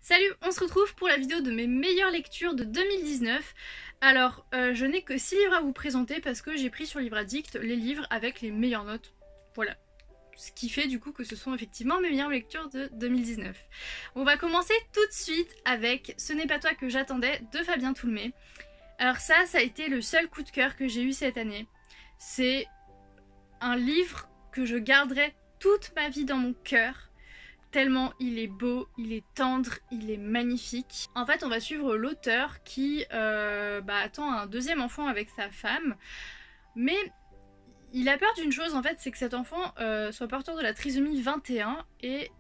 Salut, on se retrouve pour la vidéo de mes meilleures lectures de 2019. Alors, je n'ai que 6 livres à vous présenter parce que j'ai pris sur Livre Addict les livres avec les meilleures notes. Voilà. Ce qui fait du coup que ce sont effectivement mes meilleures lectures de 2019. On va commencer tout de suite avec Ce n'est pas toi que j'attendais de Fabien Toulmé. Alors ça a été le seul coup de cœur que j'ai eu cette année. C'est un livre que je garderai toute ma vie dans mon cœur. Tellement il est beau, il est tendre, il est magnifique. En fait, on va suivre l'auteur qui attend un deuxième enfant avec sa femme. Mais il a peur d'une chose, en fait, c'est que cet enfant soit porteur de la trisomie 21. Et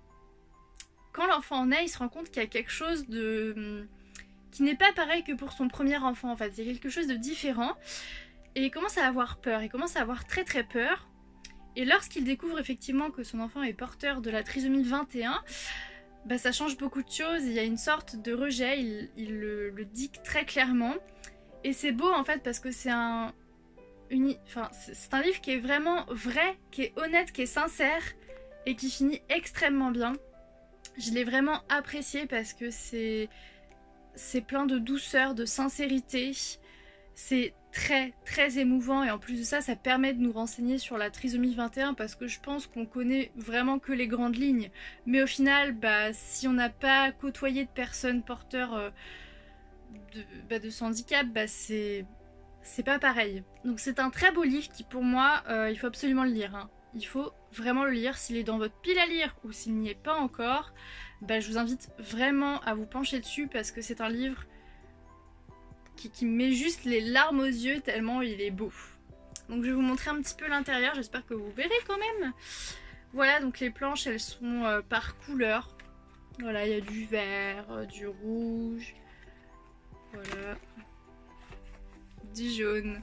quand l'enfant naît, il se rend compte qu'il y a quelque chose qui n'est pas pareil que pour son premier enfant, en fait. Il y a quelque chose de différent. Et il commence à avoir peur, il commence à avoir très très peur. Et lorsqu'il découvre effectivement que son enfant est porteur de la trisomie 21, ça change beaucoup de choses, il y a une sorte de rejet, il le dit très clairement. Et c'est beau en fait parce que c'est un livre qui est vraiment vrai, qui est honnête, qui est sincère et qui finit extrêmement bien. Je l'ai vraiment apprécié parce que c'est plein de douceur, de sincérité. C'est très très émouvant et en plus de ça, ça permet de nous renseigner sur la trisomie 21 parce que je pense qu'on connaît vraiment que les grandes lignes. Mais au final, si on n'a pas côtoyé de personnes porteurs de ce handicap, c'est pas pareil. Donc c'est un très beau livre qui pour moi, il faut absolument le lire. Hein. Il faut vraiment le lire. S'il est dans votre pile à lire ou s'il n'y est pas encore, je vous invite vraiment à vous pencher dessus parce que c'est un livre qui met juste les larmes aux yeux tellement il est beau. Donc je vais vous montrer un petit peu l'intérieur, j'espère que vous verrez quand même. Voilà, donc les planches elles sont par couleur. Voilà, il y a du vert, du rouge, voilà, du jaune.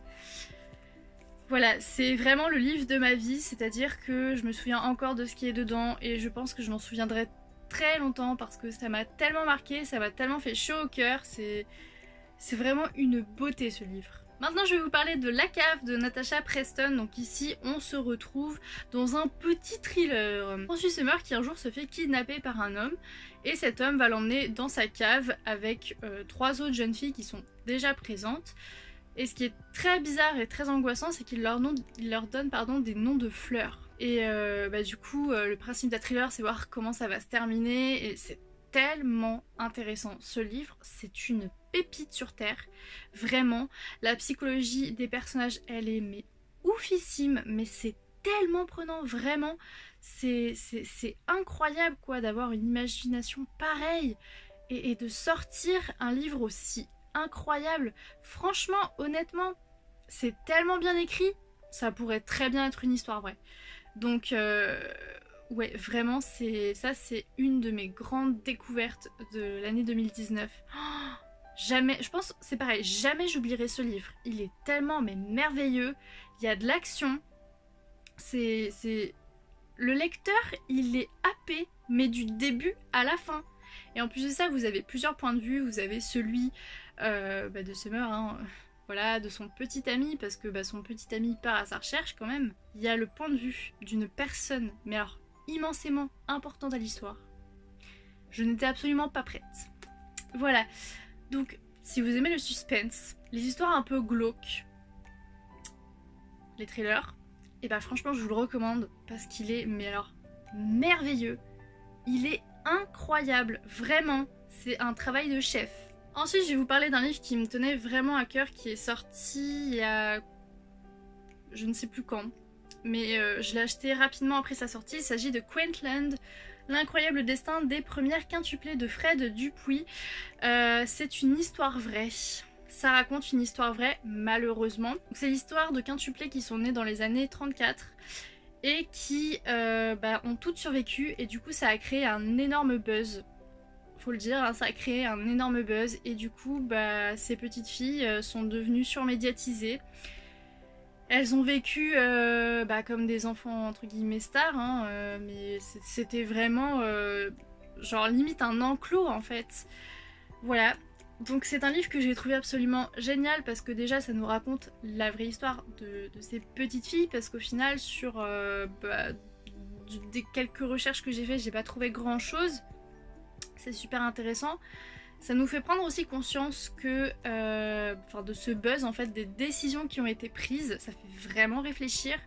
Voilà, c'est vraiment le livre de ma vie, c'est-à-dire que je me souviens encore de ce qui est dedans et je pense que je m'en souviendrai très longtemps parce que ça m'a tellement marqué, ça m'a tellement fait chaud au cœur, c'est vraiment une beauté ce livre. Maintenant je vais vous parler de La Cave de Natasha Preston. Donc ici on se retrouve dans un petit thriller. On suit ce meurtre qui un jour se fait kidnapper par un homme et cet homme va l'emmener dans sa cave avec 3 autres jeunes filles qui sont déjà présentes. Et ce qui est très bizarre et très angoissant, c'est qu'il leur donne des noms de fleurs. Et du coup le principe d'un thriller c'est voir comment ça va se terminer et c'est tellement intéressant. Ce livre, c'est une pépite sur terre, vraiment. La psychologie des personnages, elle est mais oufissime, mais c'est tellement prenant, vraiment. C'est incroyable quoi d'avoir une imagination pareille et de sortir un livre aussi incroyable. Franchement, honnêtement, c'est tellement bien écrit, ça pourrait très bien être une histoire vraie. Donc ouais, vraiment, c'est une de mes grandes découvertes de l'année 2019. Oh, jamais, je pense, c'est pareil, jamais j'oublierai ce livre. Il est tellement mais merveilleux. Il y a de l'action. Le lecteur, il est happé, mais du début à la fin. Et en plus de ça, vous avez plusieurs points de vue. Vous avez celui de Summer, hein. Voilà, de son petit ami, parce que son petit ami part à sa recherche quand même. Il y a le point de vue d'une personne, mais alors immensément importante à l'histoire. Je n'étais absolument pas prête. Voilà, donc si vous aimez le suspense, les histoires un peu glauques, les thrillers, et franchement je vous le recommande parce qu'il est, mais alors, merveilleux. Il est incroyable, vraiment, c'est un travail de chef. Ensuite, je vais vous parler d'un livre qui me tenait vraiment à cœur, qui est sorti il y a... je ne sais plus quand, mais je l'ai acheté rapidement après sa sortie. Il s'agit de Quaintland, l'incroyable destin des premières quintuplées de Fred Dupuis. C'est une histoire vraie. Ça raconte une histoire vraie, malheureusement. C'est l'histoire de quintuplés qui sont nés dans les années 34 et qui ont toutes survécu, et du coup ça a créé un énorme buzz. Faut le dire, hein, ça a créé un énorme buzz et du coup ces petites filles sont devenues surmédiatisées. Elles ont vécu comme des enfants entre guillemets stars, hein, mais c'était vraiment genre limite un enclos en fait. Voilà, donc c'est un livre que j'ai trouvé absolument génial parce que déjà ça nous raconte la vraie histoire de ces petites filles, parce qu'au final sur des quelques recherches que j'ai faites, j'ai pas trouvé grand chose. C'est super intéressant. Ça nous fait prendre aussi conscience que, de ce buzz en fait, des décisions qui ont été prises, ça fait vraiment réfléchir.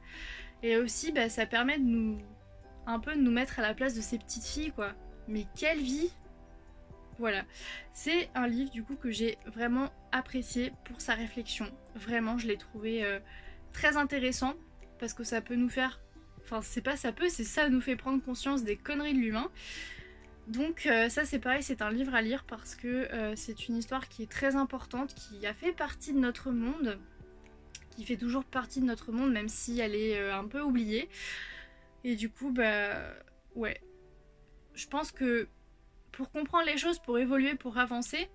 Et aussi, ça permet de nous mettre à la place de ces petites filles, quoi. Mais quelle vie! Voilà, c'est un livre du coup que j'ai vraiment apprécié pour sa réflexion. Vraiment, je l'ai trouvé très intéressant parce que ça peut nous faire... Enfin, c'est pas ça peut, c'est ça nous fait prendre conscience des conneries de l'humain. Donc ça c'est pareil, c'est un livre à lire parce que c'est une histoire qui est très importante, qui a fait partie de notre monde, qui fait toujours partie de notre monde même si elle est un peu oubliée. Et du coup, ouais, je pense que pour comprendre les choses, pour évoluer, pour avancer,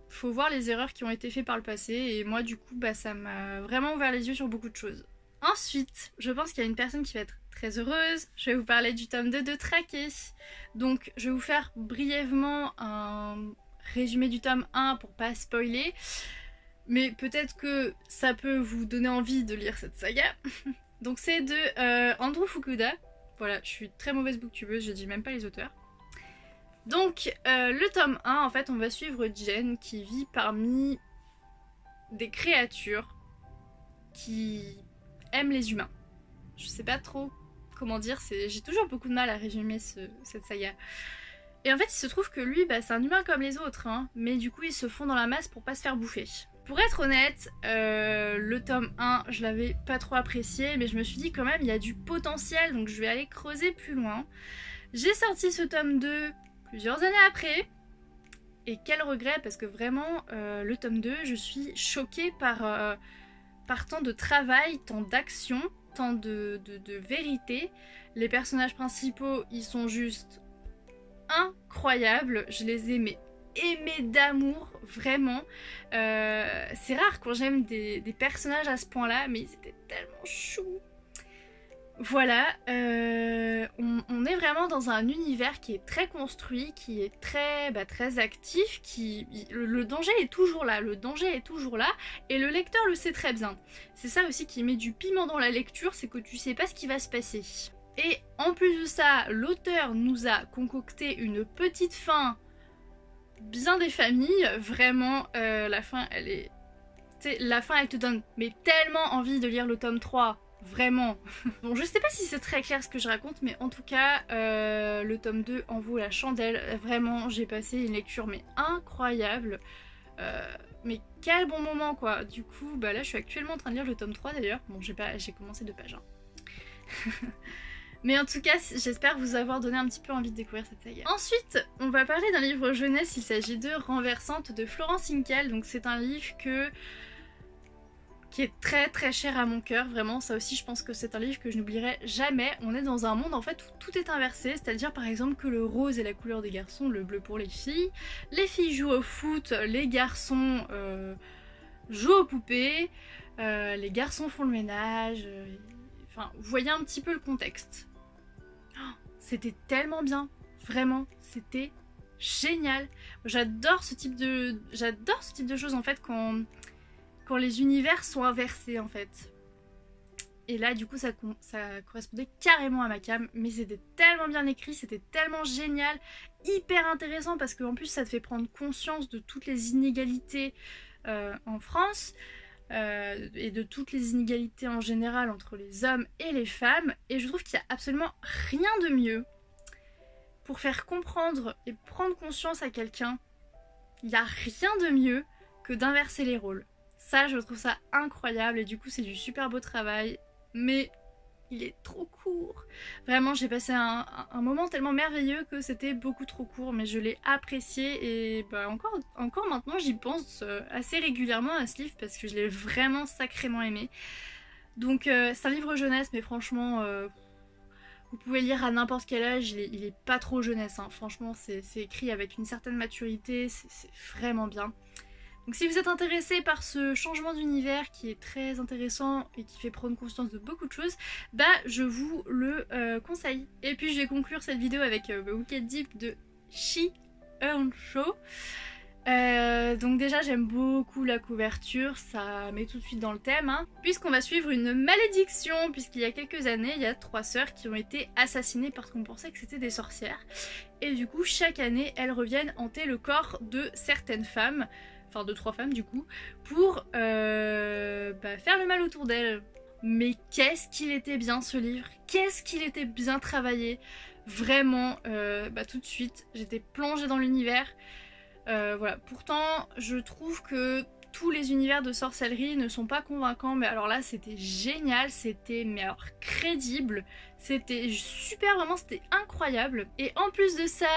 faut voir les erreurs qui ont été faites par le passé. Et moi, du coup, ça m'a vraiment ouvert les yeux sur beaucoup de choses. Ensuite, je pense qu'il y a une personne qui va être très heureuse. Je vais vous parler du tome 2 de Traqué. Donc, je vais vous faire brièvement un résumé du tome 1 pour pas spoiler. Mais peut-être que ça peut vous donner envie de lire cette saga. Donc, c'est de Andrew Fukuda. Voilà, je suis très mauvaise booktubeuse, je dis même pas les auteurs. Donc, le tome 1, en fait, on va suivre Jen qui vit parmi des créatures qui aiment les humains. Je sais pas trop comment dire, j'ai toujours beaucoup de mal à résumer cette saga. Et en fait, il se trouve que lui, c'est un humain comme les autres, hein, mais du coup, ils se font dans la masse pour pas se faire bouffer. Pour être honnête, le tome 1, je l'avais pas trop apprécié, mais je me suis dit quand même, il y a du potentiel, donc je vais aller creuser plus loin. J'ai sorti ce tome 2 plusieurs années après, et quel regret, parce que vraiment, le tome 2, je suis choquée par tant de travail, tant d'action, tant de vérité. Les personnages principaux, ils sont juste incroyables, je les aimais d'amour, vraiment. C'est rare quand j'aime des personnages à ce point-là, mais ils étaient tellement choux. Voilà, on est vraiment dans un univers qui est très construit, qui est très actif, le danger est toujours là, et le lecteur le sait très bien. C'est ça aussi qui met du piment dans la lecture, c'est que tu sais pas ce qui va se passer. Et en plus de ça, l'auteur nous a concocté une petite fin bien des familles, vraiment, la fin elle est... la fin elle te donne mais tellement envie de lire le tome 3. Vraiment. Bon, je sais pas si c'est très clair ce que je raconte, mais en tout cas, le tome 2 en vaut la chandelle. Vraiment, j'ai passé une lecture mais incroyable. Mais quel bon moment, quoi. Du coup, là, je suis actuellement en train de lire le tome 3 d'ailleurs. Bon, j'ai commencé 2 pages. Hein. Mais en tout cas, j'espère vous avoir donné un petit peu envie de découvrir cette saga. Ensuite, on va parler d'un livre jeunesse. Il s'agit de Renversante de Florence Hinkel. Donc c'est un livre qui est très très cher à mon cœur, vraiment. Ça aussi, je pense que c'est un livre que je n'oublierai jamais. On est dans un monde en fait où tout est inversé, c'est-à-dire par exemple que le rose est la couleur des garçons, le bleu pour les filles jouent au foot, les garçons jouent aux poupées, les garçons font le ménage, enfin, vous voyez un petit peu le contexte. Oh, c'était tellement bien, vraiment, c'était génial. J'adore ce type de choses en fait quand les univers sont inversés en fait. Et là du coup ça correspondait carrément à ma came, mais c'était tellement bien écrit, c'était tellement génial, hyper intéressant parce qu'en plus ça te fait prendre conscience de toutes les inégalités en France et de toutes les inégalités en général entre les hommes et les femmes, et je trouve qu'il n'y a absolument rien de mieux pour faire comprendre et prendre conscience à quelqu'un. Il n'y a rien de mieux que d'inverser les rôles. Ça, je trouve ça incroyable et du coup, c'est du super beau travail, mais il est trop court. Vraiment, j'ai passé un moment tellement merveilleux que c'était beaucoup trop court, mais je l'ai apprécié et encore maintenant, j'y pense assez régulièrement à ce livre parce que je l'ai vraiment sacrément aimé. Donc, c'est un livre jeunesse, mais franchement, vous pouvez lire à n'importe quel âge, il est pas trop jeunesse, hein. Franchement, c'est écrit avec une certaine maturité, c'est vraiment bien. Donc si vous êtes intéressé par ce changement d'univers qui est très intéressant et qui fait prendre conscience de beaucoup de choses, je vous le conseille. Et puis je vais conclure cette vidéo avec Wicked Deep de Shi Eun-sho. Donc déjà j'aime beaucoup la couverture, ça met tout de suite dans le thème, hein. Puisqu'on va suivre une malédiction, puisqu'il y a quelques années, il y a 3 sœurs qui ont été assassinées parce qu'on pensait que c'était des sorcières. Et du coup chaque année elles reviennent hanter le corps de certaines femmes, enfin de 3 femmes du coup, pour faire le mal autour d'elles. Mais qu'est-ce qu'il était bien ce livre, qu'est-ce qu'il était bien travaillé. Vraiment, tout de suite j'étais plongée dans l'univers. Voilà. Pourtant, je trouve que tous les univers de sorcellerie ne sont pas convaincants, mais alors là, c'était génial, c'était mais alors crédible, c'était super, vraiment, c'était incroyable. Et en plus de ça,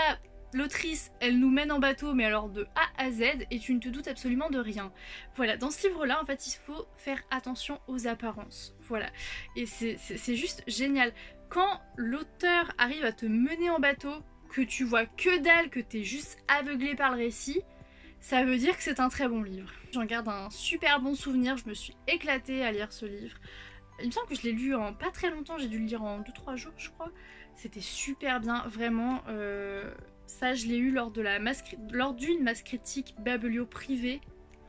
l'autrice, elle nous mène en bateau, mais alors de A à Z, et tu ne te doutes absolument de rien. Voilà, dans ce livre-là, en fait, il faut faire attention aux apparences. Voilà. Et c'est juste génial. Quand l'auteur arrive à te mener en bateau, que tu vois que dalle, que t'es juste aveuglé par le récit, ça veut dire que c'est un très bon livre. J'en garde un super bon souvenir, je me suis éclatée à lire ce livre. Il me semble que je l'ai lu en pas très longtemps, j'ai dû le lire en 2-3 jours je crois. C'était super bien, vraiment. Ça je l'ai eu lors d'une masse critique Babelio privée.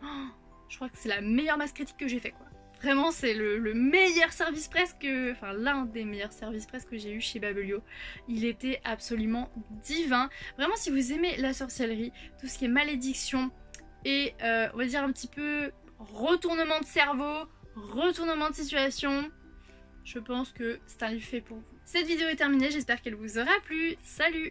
Oh, je crois que c'est la meilleure masse critique que j'ai fait quoi. Vraiment, c'est le meilleur service presse enfin l'un des meilleurs services presse que j'ai eu chez Babelio. Il était absolument divin. Vraiment, si vous aimez la sorcellerie, tout ce qui est malédiction et on va dire un petit peu retournement de cerveau, retournement de situation, je pense que c'est un livre fait pour vous. Cette vidéo est terminée, j'espère qu'elle vous aura plu. Salut!